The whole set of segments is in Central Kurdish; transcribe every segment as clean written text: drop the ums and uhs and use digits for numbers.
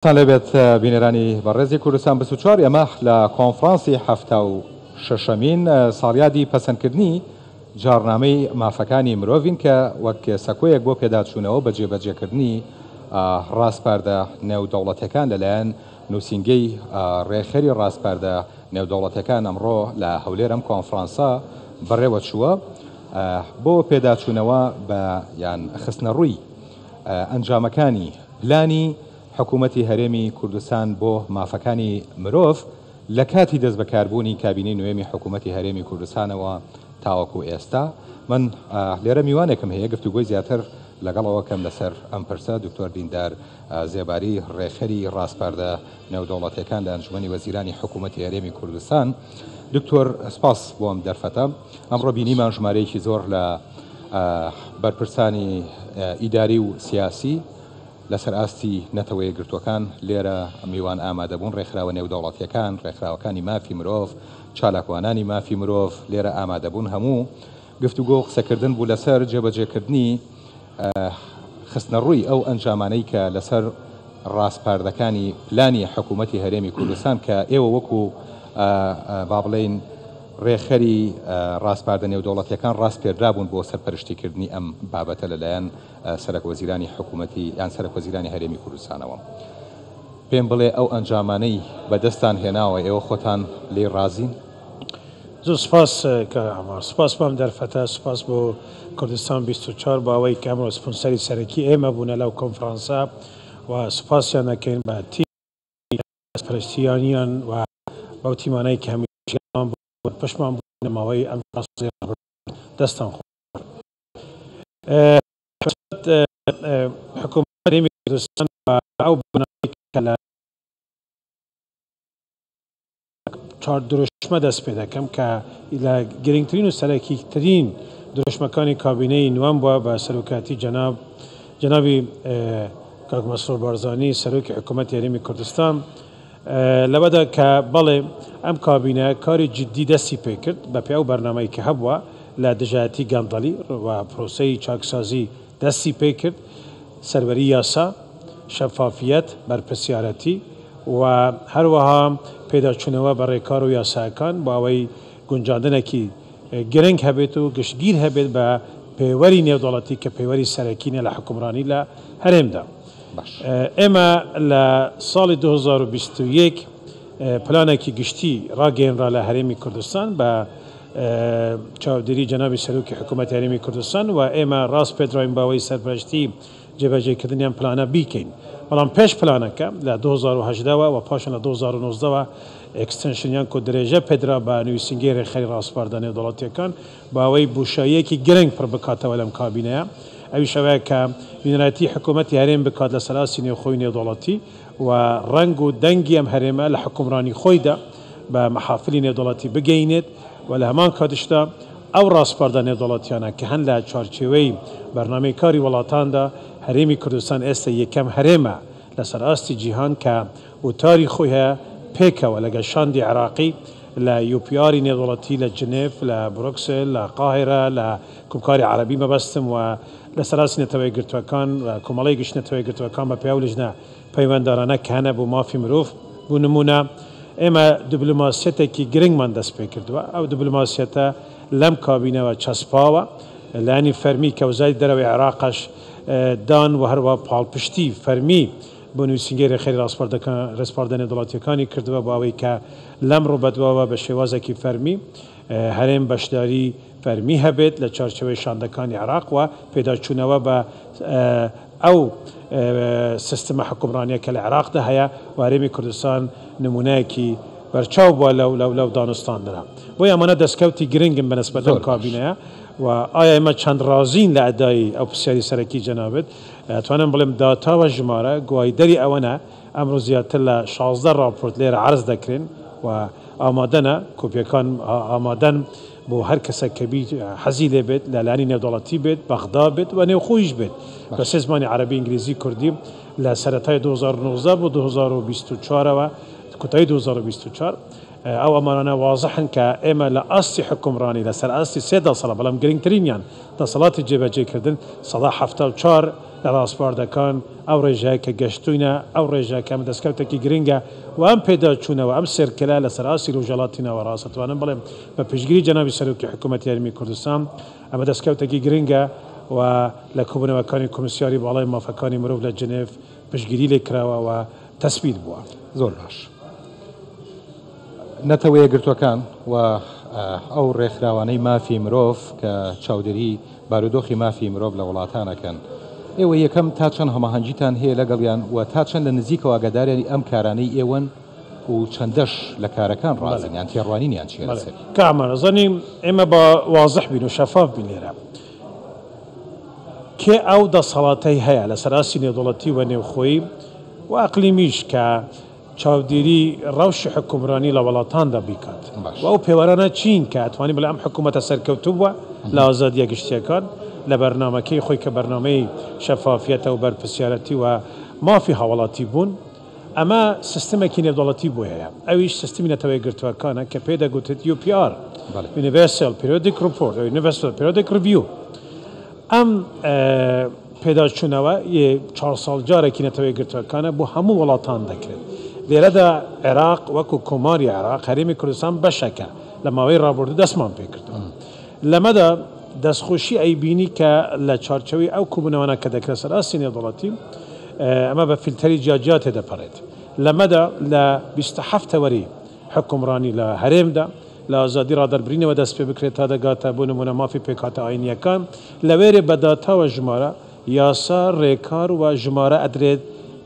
لەبێت بینەرانی بەڕێزی کوردستان 24 ئێمە لە کۆنفرانسی هەفتە و شەشەمین ساڵیادی پەسەندکردنی جارنامەی مافەکانی مرۆڤین کە وەک سەکۆیەک بۆ پێداچوونەوە بە جێبەجێکردنی ڕاستپاردە نێودەوڵەتەکان لەلایەن نووسینگەی ڕێخەری ڕاستپاردە نێودەوڵەتەکان ئەمڕۆ لە هەولێرم کۆنفرانسا بەڕێوە چووە بۆ پێداچوونەوە بە یان خستنە ڕووی ئەنجامەکانی پلانی حکوومەتی هەرێمی کوردستان بۆ مافەکانی مرۆڤ لە کاتی دەست بەکاربوونی کابینەی نوێمی حکوومەتی هەرێمی کوردستانەوە تاوەکو ئێستا. من لێرە میوانێکم هەیە گفتوگۆی زیاتر لەگەڵەوە کەم لەسەر ئەم پرسە دکتۆر دیندار زێباری ڕێخەری ڕاستپاردە نێودەوڵەتەکان لە ئەنجومەنی وەزیرانی حکوومەتی هەرێمی کوردستان. دکتۆر سپاس بۆ ئەم دەرفەتە. ئەمڕۆ بینیمان ژمارەیەکی زۆر لە بەرپرسانی ئیداری و سیاسی لەسەر ئاستی نەتەوە یەکگرتووەکان لێرە میوان ئامادەبوون ڕێکخراوە نێودەوڵەتیەکان، ڕێکخراوەکانی مافی مرۆڤ، چالاکوانانی مافی مرۆڤ لێرە ئامادەبوون هەموو گفتوگۆ و قسەکردن بوو لەسەر جێبەجێکردنی خستنە ڕووی ئەو ئەنجامانەی کە لەسەر ڕاستپاردەکانی پلانی حکوومەتی هەرێمی کوردستان کە ئێوە وەکو با بڵێین ڕێخەری ڕاستپاردە نێودەوڵەتیەکان ڕاست پێدرابوون بۆ سەرپەرشتیکردنی ئەم بابەتە لەلایەن سەرۆکوەزیرانی حکوومەتی یان سەرۆکوەزیرانی هەرێمی کوردستانەوە. پێم بڵێ ئەو ئەنجامانەی بەدەستان هێناوە ئێوە خۆتان لێ ڕازین؟ زۆر سپاس کە ئەمار سپاس بۆم دەرفەتە، سپاس بۆ کوردستان 24 باوەی کە ئەمڕۆ سپۆنسەری سەرەکی ئێمە بوونە لەو کۆنفرانسا و سوپاسیان دەکەین بە تیمی پەرستیانیان و بەو تیمانەی کە هەمیشەیان پشمان بوونەمەوەی ئەم دەستان خۆ حکوومەت هەرێمی کوردستان ئەو بنەمەی کە لە چوار درۆژمە دەست پێ دەکەم کە لە گرنگترین و سەرەکیترین درۆژمەکانی کابینەی نوێم بووە بە سەرۆکاتی جەنابی کاک مەسرۆر بارزانی سەرۆکی حکوومەتی هەرێمی کوردستان لەبەدا کە بەڵێ ئەم کابینە کاری جددی دەستی پێ کرد بە پێی ئەو بەرنامەی کە هەبووە لە دژایەتی گەندەڵی و پرۆسەی چاکسازی دەستی پێ کرد، سەروەری یاسا، شەفافیەت، بەرپرسیارەتی و هەروەها پێداچوونەوە بە ڕێکار و یاساکان بۆ ئەوەی گونجاندنێکی گرنگ هەبێت و گشتگیر هەبێت بە پێوەری نێودەوڵەتی کە پێوەری سەرەکینە لە حکومڕانی لە هەرێمدا. ئێمە لە ساڵی 2021 پلانێکی گشتی ڕاگەیەنرا لە هەرێمی کوردستان بە چاودێری جەنابی سەرۆکی حکوومەتی هەرێمی کوردستان و ئێمە ڕاست پێدراین باوەی سەرپەرشتی جێبەجێکردنیان پلانە بیکەین. بەڵام پێش پلانەکە لە 2018ەوە و پاشان لە 2019ەوە ئەکستەنشنیان کۆ درێژە پێدرا بە نووسینگەی ڕێخەری ڕاستپاردە نێودەوڵەتیەکان باوەی بوشاییەکی گرنگ پڕ بکاتەوە لەم کابینەیە. ئەویش ئەوەیە کە وینەرەتی حکوومەتی هەرێم بکات لە سەراسی نێوخۆی نێودەوڵەتی و ڕەنگ و دەنگی ئەم هەرێمە لە حکومڕانی خۆیدا بە مەحافلی نێودەوڵەتی بگەینێت و لە هەمان کاتشدا ئەو ڕاستپاردە نێودەوڵەتیانە کە هەن لە چوارچێوەی بەرنامەی کاری وڵاتاندا هەرێمی کوردستان ئێستا یەکەم هەرێمە لەسەر ئاستی جیهان کە وتاری خۆی هەیە پێکەوە لەگەڵ شاندی عێراقی لە یوپیاری نێودەوڵەتی لە جنێف، لە بروکسل، لە قاهرە، لە کوپکاری عەرەبی مەبەستم و لە سەراسی نەتەوە یەکگرتووەکان کۆمەڵی گشت نەتەوە یەکگرتووەکان بە پێی ئەو لیژنە پەیوەنددارانە کە هەنە بۆ مافی مرۆڤ بوو نمونە ئێمە دیبلۆماسیەتێکی گرنگمان دەست پێ کردووە. ئەو دیبلۆماسیەتە لەم کابینەوە چەسپاوە لایەنی فەرمی کە وەزارەتی دەرەوەی عێراقش دان و هەروە پاڵپشتی فەرمی بۆ نووسینگەی ڕێخەری ڕاستپاردە نێودەوڵەتیەکانی کردووە بۆ ئەوەی کە لەم ڕووبەدواوە بە شێوازێکی فەرمی هەرێم بەشداری فەرمی هەبێت لە چارچەوەی شاندەکانی عێراق و پێداچوونەوە بە ئەو سیستەمە حکومڕانیە کە لە عێراقدا هەیە و هەرێمی کوردستان نمونەیەکی بەرچاو بووە لەو دانوستاندرا. بۆی ئەمانە دەستکەوتی گرنگن بەنسبەت ئەم کابینەیە و ئایا ئێمە چەند ڕازین لە ئەدای ئەو پرسیاری سەرەکی جەنابەت توانم بڵێم داتاوە ژمارە گوایدەری ئەوەنە ئەمڕۆ زیاتر لە 16 راپۆرت لێرە عرض دەکرێن و ئامادەنە کۆپیەکان ئامادەن بۆ هەر کەسێک کە حەزی لێ بێت لە لایەنی نێودەوڵەتی بێت، بەغدا بێت و نێوخۆیش بێت بە سێ زمانی عەرەبی ئینگلیزی کوردی لە سەرەتای 2019 بۆ 2024ەوە کۆتایی 2024 ئەو ئەمانە وازحن کە ئێمە لە ئاستی حکومڕانی لەسەر ئاستی 3 دەسەڵات بەڵام گرنگترینیان دەسەڵاتی جێبەجێکردن 174 لە ڕاستپاردەکان ئەو ڕێژەیە کە گەشتوینە ئەو ڕێژە کە ئەمە دەستکەوتێکی گرنگە و ئەم پێداچوونەوە ئەم سێرکەلا لە سەراسی ڕۆژهەڵاتینەوە ڕاستەتوانم بڵێم بە پشتگیری جەنابی سەرۆکی حکوومەتی یاریمی کوردستان ئەمە دەستکەوتێکی گرنگە و لە کۆبوونەوەکانی کۆمسیاری باڵای مافەکانی مرۆڤ لە جنێڤ پشتگیری لێ کراوە و تەسبیت بووە. زۆر باش. نەتەوەیە گرتوەکان و ئەو ڕێکخراوانەی مافی مرۆڤ کە چاودێری بارودۆخی مافی مرۆڤ لە وڵاتانەکەن، ئێوە یەکەم تا چەند هەماهەنگیتان هەیە لەگەڵیان و تا چەند لە نزیکەوە ئاگاداریانی ئەم کارانەی ئێوەن و چەندەش لە کارەکان ڕازنیان تێڕوانینیان چیە لەسەر؟ کامەرەزانی ئێمە بە واضح بین و شەفاف بین لێرە کێ ئەو دەسەڵاتەی هەیە لە سەراسی نێودەوڵەتی و نێوخۆیی و ئەقلیمیش کە چاودێری ڕەوشی حکومڕانی لە وڵاتاندا بیکات و ئەو پێوەرانە چین کە ئەتوانی بڵێ ئەم حکوومەتە سەرکەوتوو بووە لە ئازادیە گشتیەکان لە بەرنامەکەی خۆی کە بەرنامەی شەفافیەتە و بەرپرسیارەتی و مافی هاوڵاتی بوون. ئەمە سیستمێکی نێودەوڵەتی بۆ هەیە، ئەویش سیستمی نەتەوەی گرتوەکانە کە پێی دەگوتێت UPR Universal Periodic Report و Universal Periodic Review. ئەم پێداچوونەوە 4 ساڵ جارێکی نەتەوەی گرتوەکانە بۆ هەموو وڵاتان دەکرێت. لێرەدا عێراق وەکو کۆماری عێراق هەرێمی کوردستان بەشەکە لە ماوەی ڕابردوو دەستمان پێ کردووە. لەمەدا دەستخۆشی ئەیبینی کە لە چارچەوەی ئەو کوبوونەوەە کە دەکرێت سەراسی نێودەوڵەتی ئەمە بە فیلتەری جیاجیا تێدەپەڕێت. لەمەدا لە 27 وەری حکومڕانی لە هەرێمدا لە ئازادی ڕادەربرینەوە دەست پێ بکرێت تا دەگاتە بۆ نمونە مافی پێکاتە ئاینیەکان لەوێرێ بەداتاوە ژمارە یاسا ڕێکار و ژمارە ئەدرێت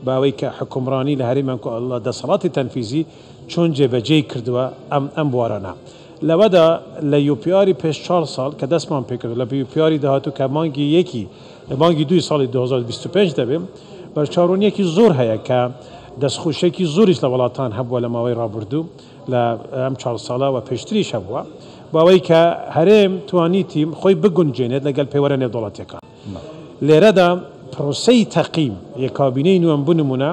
باوەی کە حکومڕانی لە هەرێمیان دەسەڵاتی تەنفیزی چۆن جێبەجێی کردووە ئەم بوارانە. لەوەدا لە UPR پێش 4 ساڵ کە دەستمان پێکرد لە UPR داهاتوو کە مانگی 2 ساڵی 2025 دەبێت بەرچاوڕوونیەکی زۆر هەیە کە دەستخۆشێکی زۆریش لە وڵاتان هەبووە لە ماوەی ڕابردوو لە ئەم 4 ساڵە و پێشتریش هەبووە باوەی کە هەرێم توانیتی خۆی بگونجێنێت لەگەڵ پەیوەرە نێودەوڵەتیەکان. لێرەدا پرۆسەی تەقیم یەکابینەی نوێم بنمونە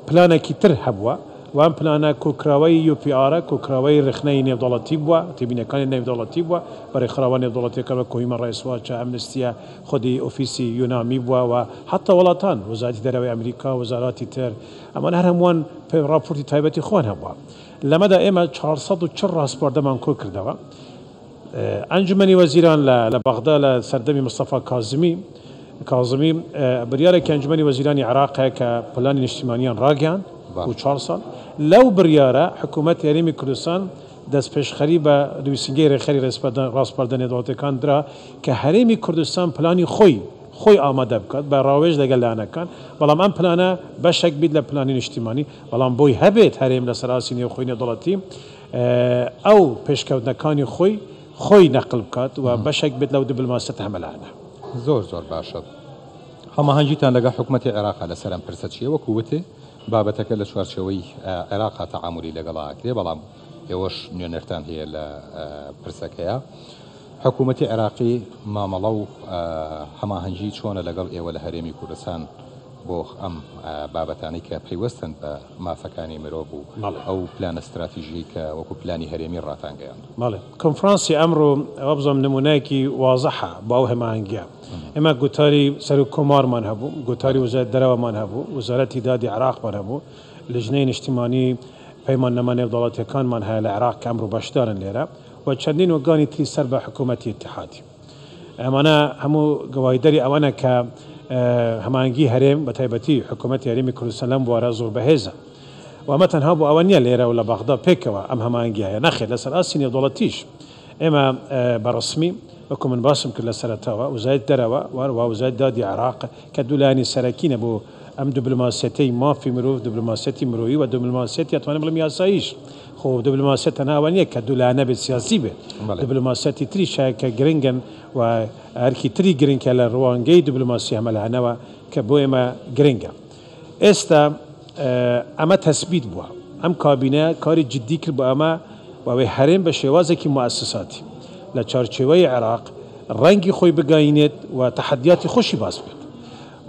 پلانێکی تر هەبووە و ئەم پلانە کۆکراوەی UPR کۆکراوەی ڕخنەی نێودەوڵەتی بووە تێبینەکانی نێودەوڵەتی بووە بەڕێکخراوە نێودەوڵەتیەکە بە کۆهیمە ڕایسواچە ئەمنستیە خودی ئۆفیسی یونامی بووە و حتا وڵاتان وەزارەتی دەرەوەی ئەمریکا وەزاراتی تر ئەمان هەر هەمووان راپۆرتی تایبەتی خۆیان هەبووە. لەمەدا ئێمە 440 ڕاستپاردەمان کۆ کردەوە. ئەنجومەنی وەزیران لە بەغدا لە سەردەمی مستەفا کاظمی بریارێکی ئەنجومەنی وەزیرانی عێراقە کە پلانی نیشتیمانیان ڕاگەیان و 4 ساڵ لەو بریارە حکوومەت یاریمی کوردستان دەست پێشخەری بە نووسینگەی ڕێخەری ڕاستپاردە نێودەوڵەتیەکان درا کە هەرێمی کوردستان پلانی خۆی ئامادە بکات بە ڕاوێژ لەگەڵ لایەنەکان بەڵام ئەم پلانە بەشێک بیت لە پلانی نیشتیمانی بەڵام بۆی هەبێت هەرێم لە سەراسی نێوخۆی نێودەوڵەتی ئەو پێشکەوتنەکانی خۆی نەقل بکات و بەشێک بێت لەو دیپلۆماسیەتە هەمەلایەنە. زۆر باشە. هەماهەنگیتان لەگەڵ حکوومەتی عێراقا لەسەر ئەم پرسە چیە وەکو وتێ بابەتەکە لە چوارچەوەی عێراقا تەعاملی لەگەڵاکرێ بەڵام ئێوەش نوێنەرتان هەیە لە پرسەکەیە. حکوومەتی عێراقی مامەڵە و هەماهەنگی چۆنە لەگەڵ ئێوە لە هەرێمی کوردستان بۆ ئەم بابەتانی کە پەیوەستن بە مافەکانی مرۆڤ و ئەو پلانە استراتیژی کە وەکو پلانی هەرێمی ڕاتانگەیان. ماڵێ کۆنفرانسی ئەمڕۆ ئەوە بزانم نمونایەکی وازەحە باو هەماهەنگیە. ئێمە گوتاری سەرۆک کۆمارمان هەبوو، گوتاری وەزارەتی دەرەوەمان هەبوو، وەزارەتی دادی عێراقمان هەبوو، لژنەی نیشتیمانی پەیماننامە نێودەوڵەتیەکانمان هەیە لە عێراق کە ئەمڕۆ بەشدارن لێرە و چەندین وەرگانی تری سەر بە حکوومەتی ئیتیحادی. ئەمانە هەموو گواهیدەری ئەوەنە کە هەماهەنگی هەرێم بە تایبەتی حکوومەتی یاریمی کوردستان لەم بوارە زۆر بەهێزە و ئەمە تەنها بۆ ئەوە نییە لێرە و لە بەغدا پێکەوە ئەم هەماهەنگی هەیە نەخێت لەسەر ئاسی نێودەوڵەتیش ئێمە بەڕسمی وەکو من باسم کرد لە سەرەتاوە وەزارەتی دەرەوە و وەزارەتی دادی عێراق کە دوولایانی سەرەکینە بۆ ئەم دیپلۆماسیەتەی مافی مرۆڤ دیپلۆماسیەتی مرۆیی و دیپلۆماسیەتی ئەتوانم بڵێم یاساییش خۆ دیپلۆماسیەت تەنها ئەوە نییە کە دوولایانە بێت سیاسی بێت دیپلۆماسیەتی تری شایە کە گرنگن و هەرکی تری گرنگکە لە ڕوانگەی دیپلۆماسی هەمەلایەنەوە کە بۆ ئێمە گرنگە. ئێستا ئەمە تەسبیت بووە ئەم کابینە کاری جددی کرد بۆ ئەمە وەوەی هەرێم بە شێوازێکی موسساتی لە چارچێوەی عێراق ڕەنگی خۆی بگاینێت و تەحەدیاتی خۆشی باس بێت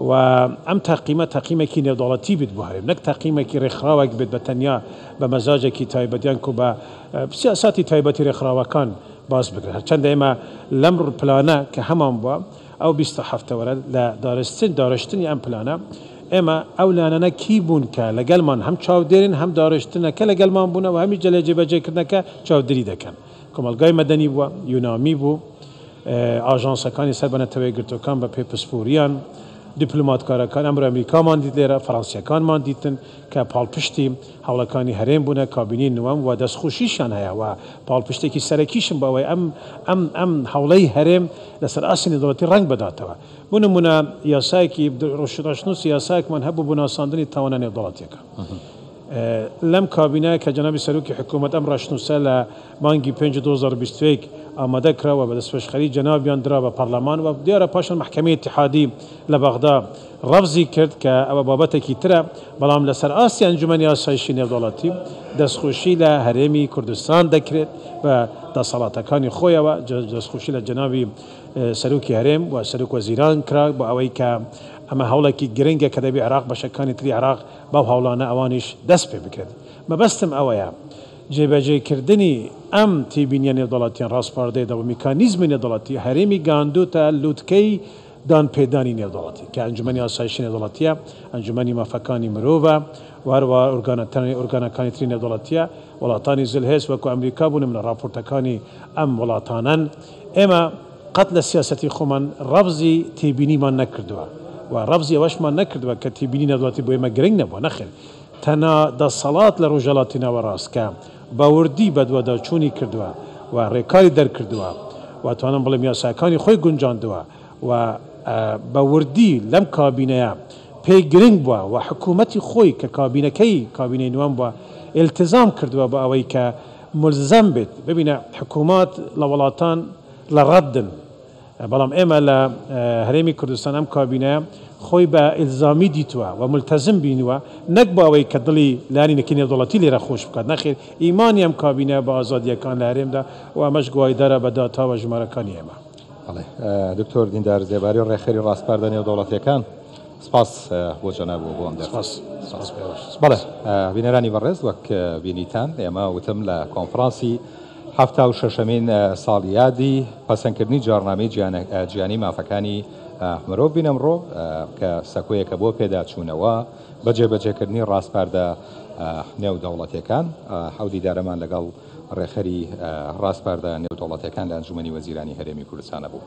و ئەم تاقیمێکی نێودەوڵەتی بێت بۆ هەرێم نەک تاقیمێکی ڕێکخراوێک بێت بە تەنیا بە مەزاجێکی تایبەتیان و بە سیاساتی تایبەتی ڕێکخراوەکان باس بکرێت. هەرچەندە ئێمە لەم پلانە کە هەمان بووە ئەو 27 وەرە لە دارشتنی ئەم پلانە ئێمە ئەو لانەنە کی بوون کە لەگەڵمان هەم چاودێرن هەم دارشتنەکە لەگەڵمان بوونەوە هەمی جێبەجێکردنەکە چاودێری دەکەن کۆمەلگای مەدەنی بووە یونامی بوو ئاژانسەکانی سەر بە نەتەوەی گرتوەکان بە پێپسپۆریان دیپلۆماتکارەکان ئەمڕۆ ئەمریکامان دیت لێرە فەڕەنسیەکانمان دیتن کە پاڵپشتی هەوڵەکانی هەرێم بوونە کابینی نوەم و دەستخۆشیشان هەیە و پاڵپشتێکی سەرەکیشم بەوەی ئەم هەوڵەی هەرێم لەسەر ئاسی نێودەوڵەتی ڕەنگ بداتەوە بۆ نمونە یاسایەکی ڕۆژنووسی یاسایەکمان هەبوو بۆ ناساندنی تاوانە نێودەوڵەتیەکە لەم کابینەیە کە جەنابی سەرۆکی حکوومەت ئەم ڕاشنووسە لە مانگی 5 2021 ئامادە کراوە بە دەستپێشخەری جەنابیان درا بە پەرلەمان و دیارە پاشان محکەمەی اتحادی لە بەغدا ڕەفزی کرد کە ئەوە بابەتێکی ترە بەڵام لەسەر ئاسی ئەنجومەنی ئاسایشی نێودەوڵەتی دەستخۆشی لە هەرێمی کوردستان دەکرێت بە دەسەڵاتەکانی خۆیەوە دەستخۆشی لە جەنابی سەرۆکی هەرێم و سەرۆک وەزیران کرا بۆ ئەوەی کە ئەمە هەوڵێکی گرنگە کە دەبێ عێراق بەشەکانی تری عێراق باو هەوڵانە ئەوانیش دەست پێ بکرێت مەبەستم ئەوەیە جێبەجێکردنی ئەم تێبینیە نێودەوڵەتیان ڕاستپاردەیدا و میکانیزمی نێودەوڵەتی هەرێمی گاندوتە لووتکەی دانپێدانی نێودەوڵەتی کە ئەنجومەنی ئاسایشی نێودەوڵەتیە ئەنجومەنی مافەکانی مرۆڤە وهروە ئۆرگانەکانی تری نێودەوڵەتیە وڵاتانی زلهێز وەکو ئەمریکا بوون منە راپۆرتەکانی ئەم وڵاتانن ئێمە قەت لە سیاسەتی خۆمان ڕەفزی تێبینیمان نەکردووە و ڕەفزی ئەوەشمان نەکردووە کە تێبینی نێودەوڵەتی بۆ ئێمە گرنگ نەبووە نەخێر تەنها دەسەڵات لە ڕۆژهەڵاتی ناوەڕاست کە باوردی بەدوەداچوونی کردووە و ڕێکاری دەرکردووە و توانم بڵێم یاساکانی خۆی گونجاندووە و باوردی لەم کابینەیە پێی گرنگ بووە و حکوومەتی خۆی کە کابینەی نوام بووە التزام کردووە بە ئەوەی کە ملزەم بێت ببینە حکوومات لە وڵاتان لە ڕەدن بەڵام ئێمە لە هەرێمی کوردستان ئەم کابینەیە خۆی بە ئیلزامی دیتووە و ملتەزم بینووە نەک بۆ ئەوەی کە دڵی لانی نەکی نێودەوڵەتی لێرە خۆش بکات نەخێر ئیمانی ئەم کابینە بە ئازادیەکان لە هەرێمدا و ئەمەش گوایدارە بە داتاوە ژمارەکانی ئێمە دکتۆر دیندار زێباری و ڕێخەری ڕاستپاردە نێودەوڵەتیەکان سپاس بۆ جەنابوو بۆ ئەم بەڵێ بینەرانی بەڕێز وەک بینیتان ئێمە وتم لە کۆنفرانسی 76مین ساڵیادی پەسەندکردنی جارنامەی جیانی مافەکانی مرۆڤ بین ئەمڕۆ کە سەکۆیەکە بۆ پێداچوونەوە بە جێبەجێکردنی ڕاستپاردە نێودەوڵەتیەکان حەودیدارەمان لەگەڵ ڕێخەری ڕاستپاردە نێودەوڵەتیەکان لە ئەنجومەنی وەزیرانی هەرێمی کوردستانە بوو.